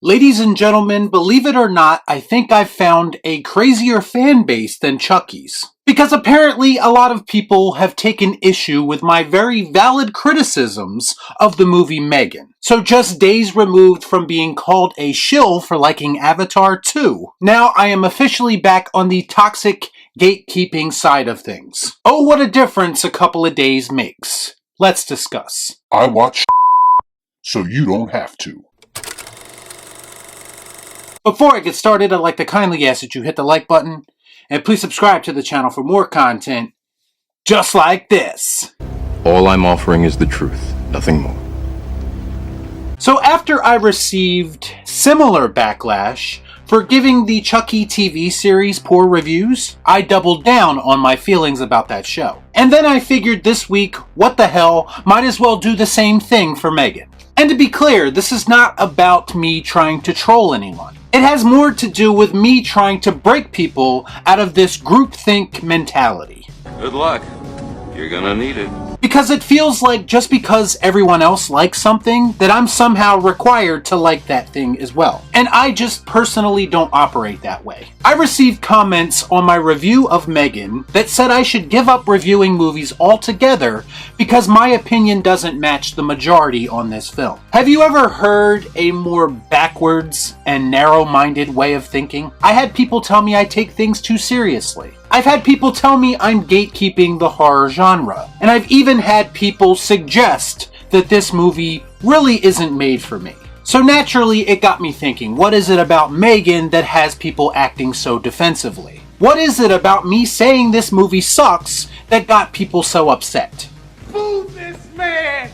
Ladies and gentlemen, believe it or not, I think I've found a crazier fan base than Chucky's. Because apparently a lot of people have taken issue with my very valid criticisms of the movie M3GAN. So just days removed from being called a shill for liking Avatar 2, now I am officially back on the toxic gatekeeping side of things. Oh, what a difference a couple of days makes. Let's discuss. I watch so you don't have to. Before I get started, I'd like to kindly ask that you hit the like button, and please subscribe to the channel for more content just like this. All I'm offering is the truth, nothing more. So after I received similar backlash for giving the Chucky TV series poor reviews, I doubled down on my feelings about that show. And then I figured this week, what the hell, might as well do the same thing for M3GAN. And to be clear, this is not about me trying to troll anyone. It has more to do with me trying to break people out of this groupthink mentality. Good luck. You're gonna need it. Because it feels like just because everyone else likes something, that I'm somehow required to like that thing as well. And I just personally don't operate that way. I received comments on my review of M3GAN that said I should give up reviewing movies altogether because my opinion doesn't match the majority on this film. Have you ever heard a more backwards and narrow-minded way of thinking? I had people tell me I take things too seriously. I've had people tell me I'm gatekeeping the horror genre, and I've even had people suggest that this movie really isn't made for me. So naturally, it got me thinking, what is it about M3GAN that has people acting so defensively? What is it about me saying this movie sucks that got people so upset? Boo this man!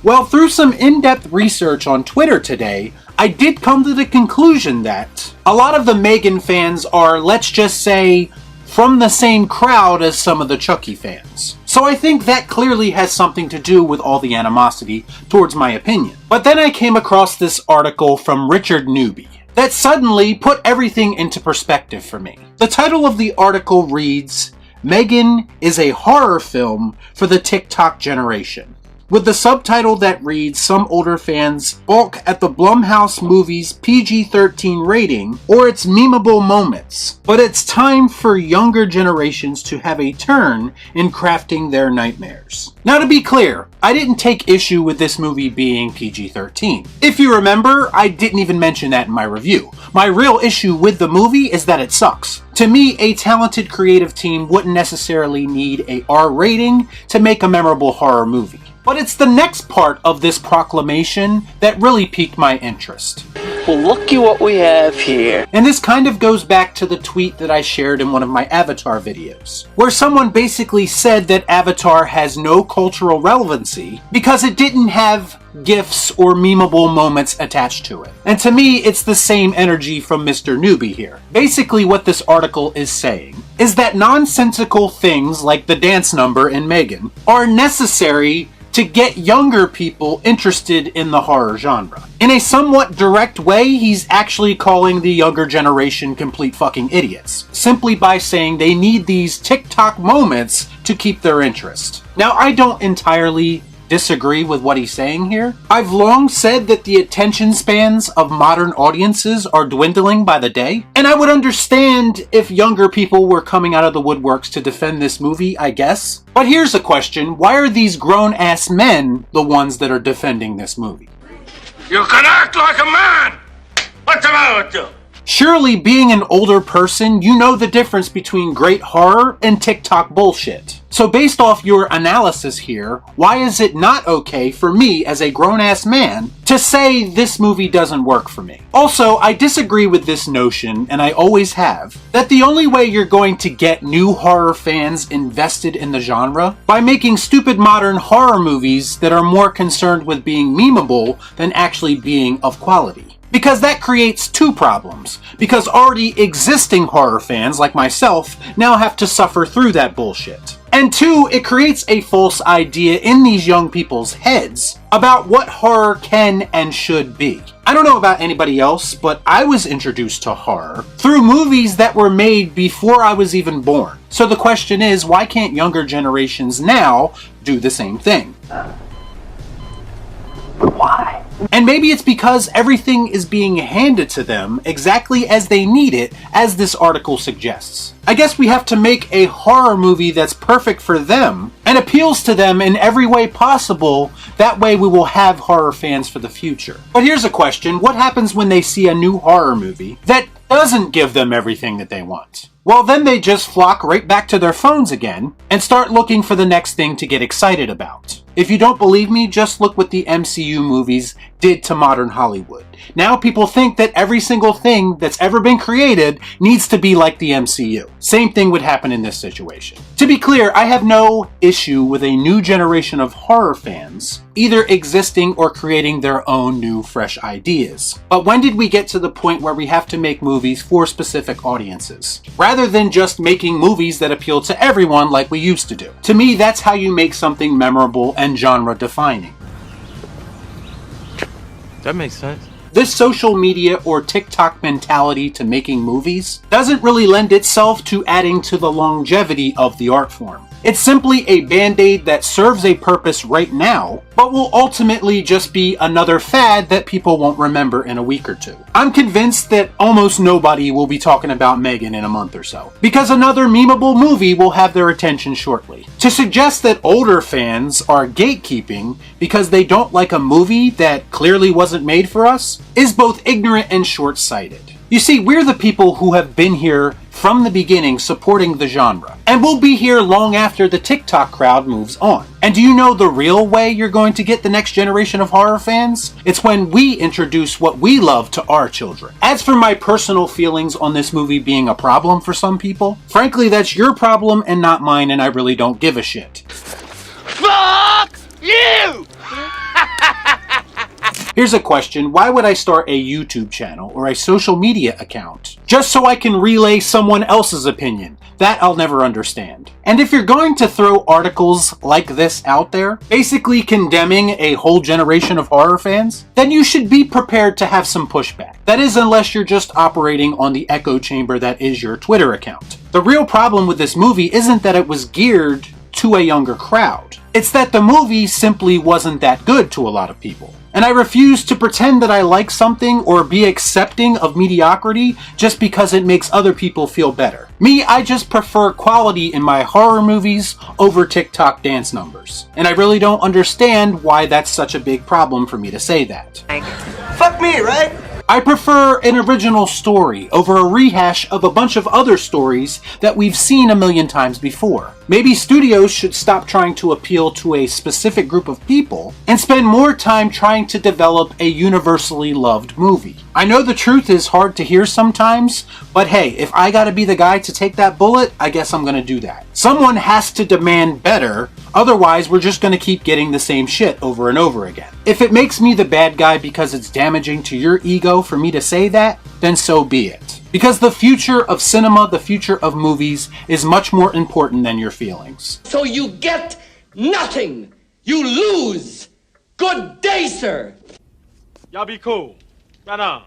Well, through some in-depth research on Twitter today, I did come to the conclusion that a lot of the M3GAN fans are, let's just say, from the same crowd as some of the Chucky fans. So I think that clearly has something to do with all the animosity towards my opinion. But then I came across this article from Richard Newby that suddenly put everything into perspective for me. The title of the article reads, "M3GAN is a horror film for the TikTok generation," with the subtitle that reads, "Some older fans balk at the Blumhouse movie's PG-13 rating or its memeable moments, but it's time for younger generations to have a turn in crafting their nightmares." Now, to be clear, I didn't take issue with this movie being PG-13. If you remember, I didn't even mention that in my review. My real issue with the movie is that it sucks. To me, a talented creative team wouldn't necessarily need a R rating to make a memorable horror movie. But it's the next part of this proclamation that really piqued my interest. Well, looky what we have here. And this kind of goes back to the tweet that I shared in one of my Avatar videos, where someone basically said that Avatar has no cultural relevancy because it didn't have gifs or memeable moments attached to it. And to me, it's the same energy from Mr. Newby here. Basically what this article is saying is that nonsensical things like the dance number in M3GAN are necessary to get younger people interested in the horror genre. In a somewhat direct way, he's actually calling the younger generation complete fucking idiots, simply by saying they need these TikTok moments to keep their interest. Now, I don't entirely disagree with what he's saying here. I've long said that the attention spans of modern audiences are dwindling by the day, and I would understand if younger people were coming out of the woodworks to defend this movie, I guess. But here's a question, why are these grown-ass men the ones that are defending this movie? You can act like a man! What's the matter with you? Surely, being an older person, you know the difference between great horror and TikTok bullshit. So based off your analysis here, why is it not okay for me as a grown-ass man to say this movie doesn't work for me? Also, I disagree with this notion, and I always have, that the only way you're going to get new horror fans invested in the genre by making stupid modern horror movies that are more concerned with being memeable than actually being of quality. Because that creates two problems. Because already existing horror fans like myself now have to suffer through that bullshit. And two, it creates a false idea in these young people's heads about what horror can and should be. I don't know about anybody else, but I was introduced to horror through movies that were made before I was even born. So the question is, why can't younger generations now do the same thing? Why? And maybe it's because everything is being handed to them exactly as they need it, as this article suggests. I guess we have to make a horror movie that's perfect for them and appeals to them in every way possible. That way we will have horror fans for the future. But here's a question. What happens when they see a new horror movie that doesn't give them everything that they want? Well, then they just flock right back to their phones again and start looking for the next thing to get excited about. If you don't believe me, just look what the MCU movies did to modern Hollywood. Now people think that every single thing that's ever been created needs to be like the MCU. Same thing would happen in this situation. To be clear, I have no issue with a new generation of horror fans either existing or creating their own new fresh ideas. But when did we get to the point where we have to make movies for specific audiences, rather than just making movies that appeal to everyone like we used to do? To me, that's how you make something memorable and genre defining. That makes sense. This social media or TikTok mentality to making movies doesn't really lend itself to adding to the longevity of the art form. It's simply a band-aid that serves a purpose right now, but will ultimately just be another fad that people won't remember in a week or two. I'm convinced that almost nobody will be talking about M3GAN in a month or so, because another memeable movie will have their attention shortly. To suggest that older fans are gatekeeping because they don't like a movie that clearly wasn't made for us is both ignorant and short-sighted. You see, we're the people who have been here from the beginning supporting the genre, and we'll be here long after the TikTok crowd moves on. And do you know the real way you're going to get the next generation of horror fans? It's when we introduce what we love to our children. As for my personal feelings on this movie being a problem for some people, frankly, that's your problem and not mine, and I really don't give a shit. Fuck you! Here's a question. Why would I start a YouTube channel or a social media account? Just so I can relay someone else's opinion. That I'll never understand. And if you're going to throw articles like this out there, basically condemning a whole generation of horror fans, then you should be prepared to have some pushback. That is, unless you're just operating on the echo chamber that is your Twitter account. The real problem with this movie isn't that it was geared to a younger crowd. It's that the movie simply wasn't that good to a lot of people. And I refuse to pretend that I like something or be accepting of mediocrity just because it makes other people feel better. Me, I just prefer quality in my horror movies over TikTok dance numbers. And I really don't understand why that's such a big problem for me to say that. Fuck me, right? I prefer an original story over a rehash of a bunch of other stories that we've seen a million times before. Maybe studios should stop trying to appeal to a specific group of people and spend more time trying to develop a universally loved movie. I know the truth is hard to hear sometimes, but hey, if I gotta be the guy to take that bullet, I guess I'm gonna do that. Someone has to demand better, otherwise we're just gonna keep getting the same shit over and over again. If it makes me the bad guy because it's damaging to your ego for me to say that, then so be it. Because the future of cinema, the future of movies, is much more important than your feelings. So you get nothing. You lose. Good day, sir. Y'all be cool. Right on.